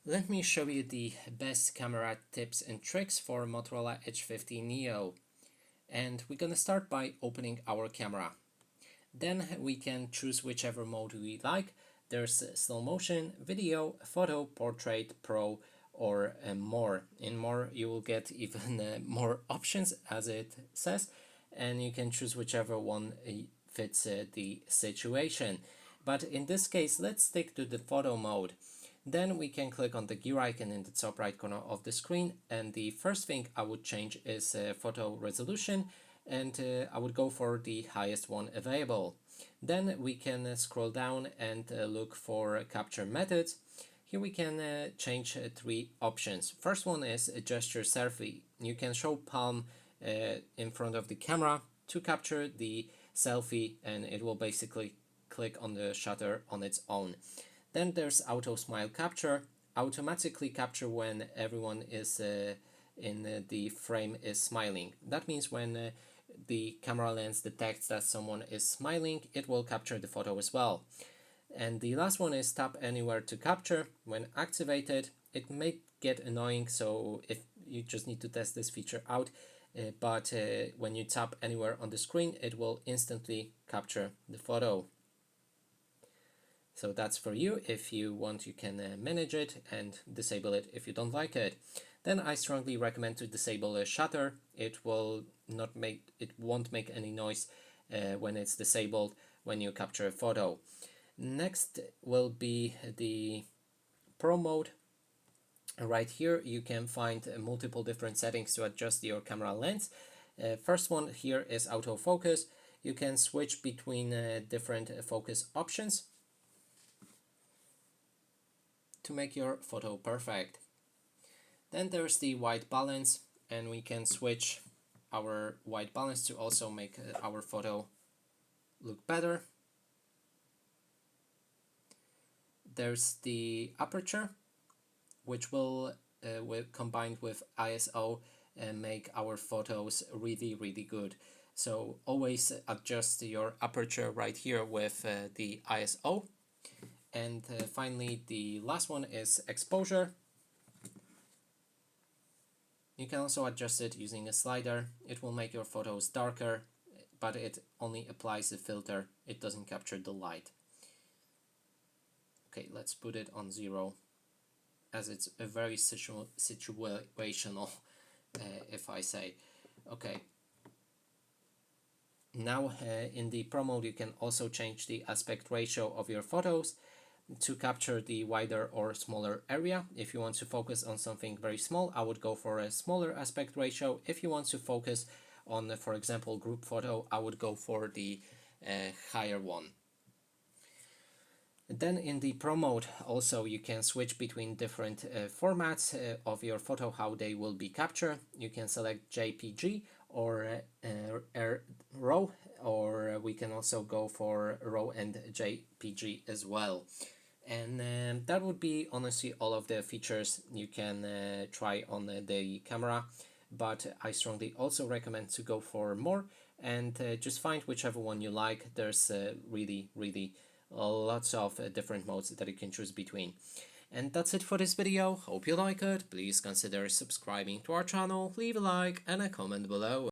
Let me show you the best camera tips and tricks for Motorola Edge 50 Neo. And we're gonna start by opening our camera. Then we can choose whichever mode we like. There's slow motion, video, photo, portrait, pro, or more. In more you will get even more options as it says, and you can choose whichever one fits the situation. But in this case, let's stick to the photo mode. Then we can click on the gear icon in the top right corner of the screen, and the first thing I would change is photo resolution, and I would go for the highest one available. Then we can scroll down and look for capture methods. Here we can change three options. First one is a gesture selfie. You can show palm in front of the camera to capture the selfie, and it will basically click on the shutter on its own. Then there's auto smile capture, automatically capture when everyone is in the frame is smiling. That means when the camera lens detects that someone is smiling, it will capture the photo as well. And the last one is tap anywhere to capture. When activated, it may get annoying, so if you just need to test this feature out, but when you tap anywhere on the screen, it will instantly capture the photo. So that's for you. If you want, you can manage it and disable it if you don't like it. Then I strongly recommend to disable a shutter. It won't make any noise when it's disabled when you capture a photo. Next will be the Pro mode. Right here you can find multiple different settings to adjust your camera lens. First one here is autofocus. You can switch between different focus options to make your photo perfect. Then there's the white balance, and we can switch our white balance to also make our photo look better. There's the aperture, which will combined with ISO make our photos really good. So always adjust your aperture right here with the ISO. And finally, the last one is exposure. You can also adjust it using a slider. It will make your photos darker, but it only applies the filter. It doesn't capture the light. Okay, let's put it on 0, as it's a very situational, if I say. Okay. Now in the Pro mode you can also change the aspect ratio of your photos to capture the wider or smaller area. If you want to focus on something very small, I would go for a smaller aspect ratio. If you want to focus on, for example, group photo, I would go for the higher one. Then in the Pro mode also you can switch between different formats of your photo, how they will be captured. You can select JPG or RAW, or we can also go for RAW and JPG as well. And that would be honestly all of the features you can try on the camera, but I strongly also recommend to go for more and just find whichever one you like. There's really lots of different modes that you can choose between. And that's it for this video. Hope you like it. Please consider subscribing to our channel, leave a like and a comment below.